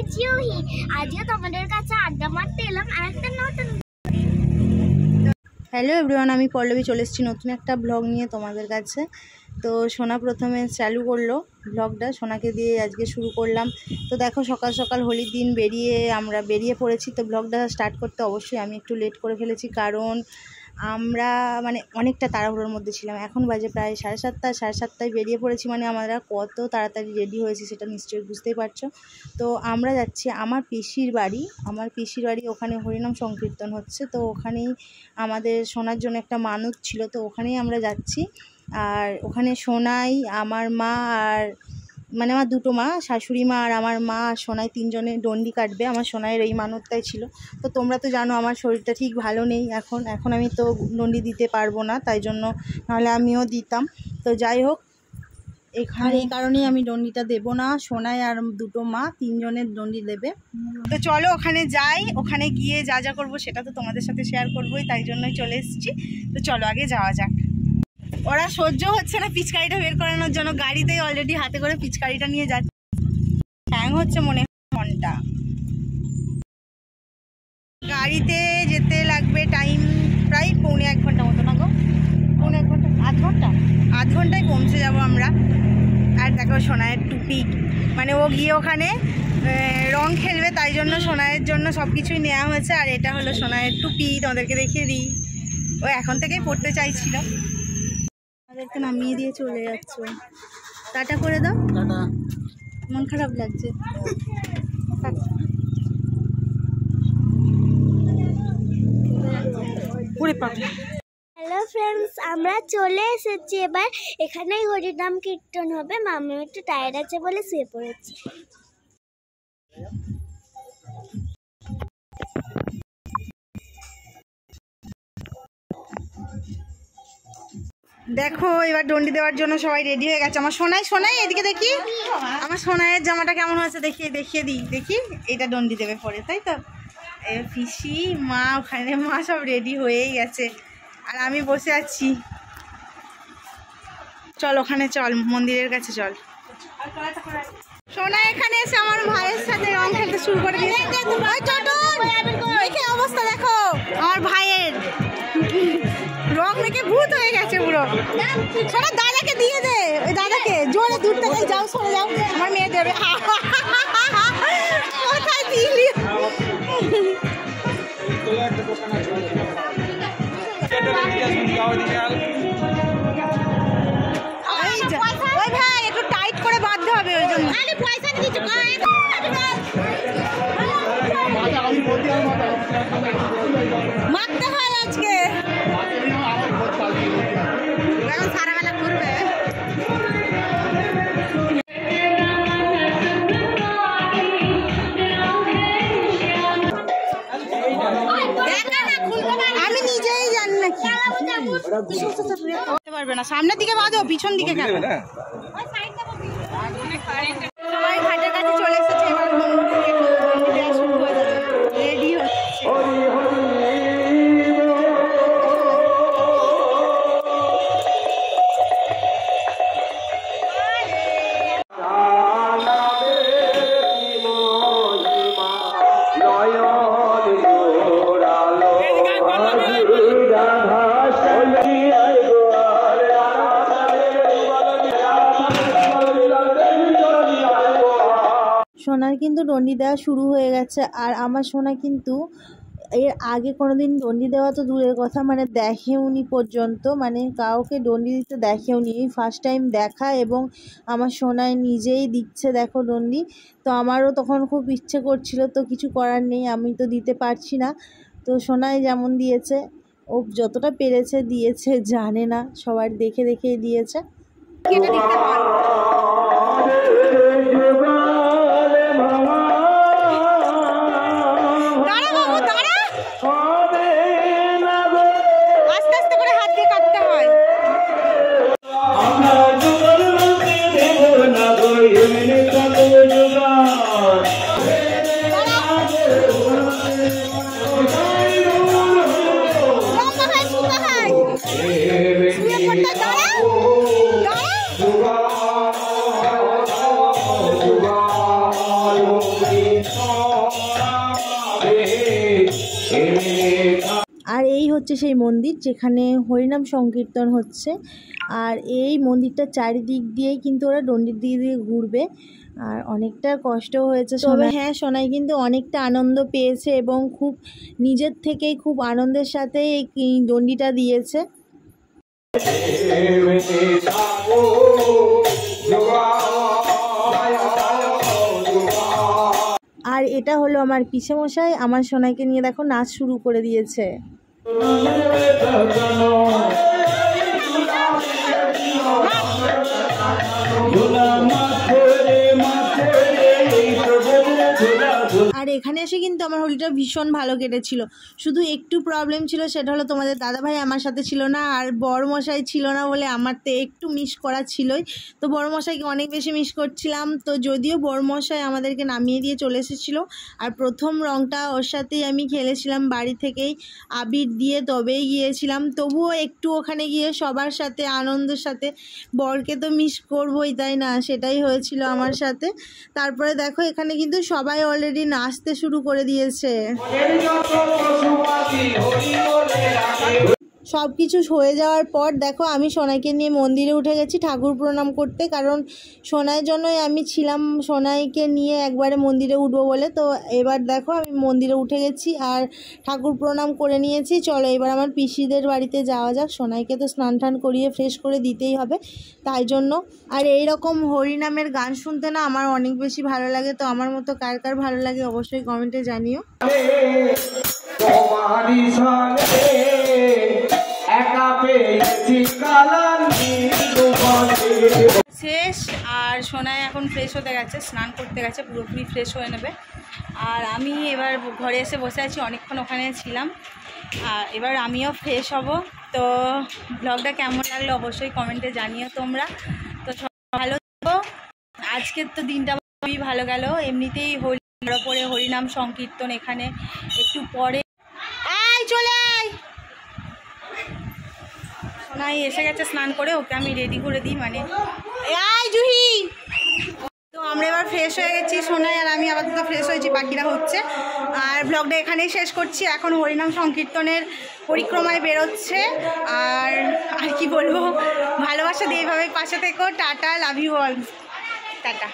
It's ইউহি। আজকে তোমাদের কাছে আড্ডা মারতে এলাম আর একটা নতুন। হ্যালো এভরিওয়ান, আমি পল্লবী চলে এসেছি নতুন একটা ব্লগ নিয়ে তোমাদের কাছে। তো সোনা প্রথমে চালু করলো ব্লগটা, সোনাকে দিয়ে আজকে শুরু করলাম। তো দেখো সকাল সকাল হোলির দিন আমরা বেরিয়ে পড়েছি। তো ব্লগটা স্টার্ট করতে অবশ্যই আমি একটু লেট করে ফেলেছি, কারণ আমরা অনেকটা তাড়াহুড়োর মধ্যে ছিলাম। এখন বাজে প্রায় 7:30। 7:30টায় বেরিয়ে পড়েছি, আমরা কত তাড়াতাড়ি রেডি হয়েছি সেটা নিশ্চয়ই বুঝতেই পারছো। তো আমরা যাচ্ছি আমার পিসির বাড়ি। ওখানে হরিনাম সংকীর্তন হচ্ছে, তো ওখানেই আমাদের সোনার জন্য একটা মানত ছিল, তো ওখানেই আমরা যাচ্ছি। আর ওখানে সোনাই, আমার মা আর আমার দুটো মা, শাশুড়ি মা আর আমার মা আর সোনাই তিনজনে ডন্ডি কাটবে। আমার সোনাইয়ের এই মানতটাই ছিল। তো তোমরা তো জানো আমার শরীরটা ঠিক ভালো নেই এখন আমি তো ডন্ডি দিতে পারবো না, তাই জন্য নাহলে আমিও দিতাম। তো যাই হোক, এই কারণেই আমি ডন্ডিটা দেবো না। সোনাই আর দুটো মা তিনজনের ডন্ডি দেবে। তো চলো ওখানে যাই, ওখানে গিয়ে যা যা করবো সেটা তো তোমাদের সাথে শেয়ার করবোই, তাই জন্যই চলে এসেছি। তো চলো আগে যাওয়া যাক। ওরা সহ্য হচ্ছে না পিচকারিটা বের করানোর জন্য, গাড়িতেই অলরেডি হাতে করে পিচকারিটা নিয়ে যাচ্ছে। হ্যাং হচ্ছে মনে মনটা। গাড়িতে যেতে লাগবে টাইম প্রায় 1.5 ঘন্টা মতো না গো, 1.5 ঘন্টা, আধ ঘন্টায় পৌঁছে যাবো আমরা। আর দেখো সোনাইয়ের টুপি, ও গিয়ে ওখানে রং খেলবে, তাই জন্য সোনাইয়ের জন্য সব কিছুই নেওয়া হয়েছে। আর এটা হলো সোনাইয়ের টুপি, তোমাদেরকে দেখিয়ে দিই। ও এখন থেকেই পড়তে চাইছিল। আমাদেরকে নামিয়ে দিয়ে চলে যাচ্ছ, টাটা করে দাও। টাটা। মন খারাপ লাগছে। হ্যালো ফ্রেন্ডস, আমরা চলে এসেছি এবার। এখানেই হরিনাম কীর্তন হবে। মাম্মি একটু টায়ার্ড আছে বলে শুয়ে পড়েছি। দেখো এবার ডন্ডি দেওয়ার জন্য সবাই রেডি হয়ে গেছে। আমার সোনাই এদিকে দেখি, আমার সোনাইয়ের জামাটা কেমন হয়েছে দেখিয়ে দিই। দেখি এটা ডন্ডি দেবে পরে, তাই তো? পিসি মা ওখানে মা সব রেডি হয়েই গেছে, আর আমি বসে আছি। চল ওখানে চল, মন্দিরের কাছে চল। সোনা এখানে এসে আমার ভাইয়ের সাথে রং খেলতে শুরু করে দিয়েছে। অবস্থা দেখো আমার ভাইয়ের, রং মেখে ভূত হয়ে গেছে পুরো। সোনা দাদাকে দিয়ে দে, ওই দাদাকে জোরে দূর থেকে যাও, সরে যাও, আমার মেয়ে দেবে। কোথায় দিলি? ওই ভাই একটু টাইট করে বাঁধতে হবে, ওই জন্য পয়সা দিচ্ছ। মারতে হয় আজকে, এখন সারাবেলা ঘুরবে। আমি নিজেই জানি না কি পারবে না। সামনের দিকে বাঁধো, পিছন দিকে কেন? সবাই ঘাটের কাছে চলে এসেছে, এবার শুরু হয়ে যাবে, রেডি হচ্ছে। সোনার কিন্তু ডন্ডি দেওয়া শুরু হয়ে গেছে। আর আমার সোনা কিন্তু এর আগে কোনোদিন ডন্ডি দেওয়া তো দূরের কথা, দেখেওনি পর্যন্ত, কাউকে ডন্ডি দিতে দেখেওনি। এই ফার্স্ট টাইম দেখা, এবং আমার সোনায় নিজেই দিচ্ছে দেখো ডন্ডি। তো আমারও তখন খুব ইচ্ছে করছিল, তো কিছু করার নেই, আমি তো দিতে পারছি না। তো সোনায় যেমন দিয়েছে, ও যতটা পেরেছে দিয়েছে, জানে না, সবার দেখে দিয়েছে। এটা দিতে হয়। আস্তে আস্তে করে হাত দিয়ে কাটতে হয়। হচ্ছে সেই মন্দির যেখানে হরিনাম সংকীর্তন হচ্ছে। আর এই মন্দিরটার চারিদিক দিয়েই কিন্তু ওরা ডন্ডির দিকে দিয়ে ঘুরবে। আর অনেকটা কষ্ট হয়েছে, তবে হ্যাঁ সোনাই কিন্তু অনেকটা আনন্দ পেয়েছে এবং খুব নিজের থেকেই খুব আনন্দের সাথে এই ডন্ডিটা দিয়েছে। আর এটা হলো আমার পিসেমশাই, আমার সোনাইকে নিয়ে দেখো নাচ শুরু করে দিয়েছে। আর এখানে এসে কিন্তু আমার হোলিটা ভীষণ ভালো কেটেছিল। শুধু একটু প্রবলেম ছিল, সেটা হলো তোমাদের দাদাভাই আমার সাথে ছিল না আর বড়মশাই ছিল না বলে আমার তো একটু মিস করা ছিলই। তো বড়মশাইকে অনেক বেশি মিস করছিলাম। তো যদিও বড়মশাই আমাদেরকে নামিয়ে দিয়ে চলে এসেছিলো আর প্রথম রঙটা ওর সাথেই আমি খেলেছিলাম, বাড়ি থেকেই আবির দিয়ে তবেই গিয়েছিলাম। তবুও একটু ওখানে গিয়ে সবার সাথে আনন্দের সাথে, বরকে তো মিস করবোই তাই না, সেটাই হয়েছিল আমার সাথে। তারপরে দেখো এখানে কিন্তু সবাই অলরেডি নাচতে শুরু করে দিয়েছে। সব কিছু হয়ে যাওয়ার পর দেখো আমি সোনাইকে নিয়ে মন্দিরে উঠে গেছি ঠাকুর প্রণাম করতে, কারণ সোনাইয়ের জন্যই আমি ছিলাম সোনাইকে নিয়ে একবারে মন্দিরে উঠবো বলে। তো এবার দেখো আমি মন্দিরে উঠে গেছি আর ঠাকুর প্রণাম করে নিয়েছি। চলো এবার আমার পিসিদের বাড়িতে যাওয়া যাক। সোনাইকে তো স্নান টান করিয়ে ফ্রেশ করে দিতেই হবে, তাই জন্য। আর এই রকম হরিনামের গান শুনতে না আমার অনেক বেশি ভালো লাগে। তো আমার মতো কার কার ভালো লাগে অবশ্যই কমেন্টে জানিও। শেষ আর সোনাই এখন ফ্রেশ হতে গেছে, স্নান করতে গেছে, পুরোপুরি ফ্রেশ হয়ে নেবে। আর আমি এবার ঘরে এসে বসে আছি, অনেকক্ষণ ওখানে ছিলাম। আর এবার আমিও ফ্রেশ হব। তো ব্লগটা কেমন লাগলো অবশ্যই কমেন্টে জানিও তোমরা। তো ভালো থাকো। আজকের তো দিনটা খুবই ভালো গেল। এমনিতেই হোলির পরে হরিনাম সংকীর্তন এখানে একটু পরে চলে আয়। সোনাই এসে গেছে স্নান করে, ওকে আমি রেডি করে দিই, মানে আয় জুহি। তো আমরা এবার ফ্রেশ হয়ে গেছি, সোনাই আর আমি আপাতত ফ্রেশ হয়েছি, বাকিরা হচ্ছে। আর ব্লগটা এখানেই শেষ করছি। এখন হরিনাম সংকীর্তনের পরিক্রমায় বেরোচ্ছে। আর আর কি বলবো, ভালোবাসা দিয়ে এইভাবে পাশে থেকো। Tata, love you all, tata.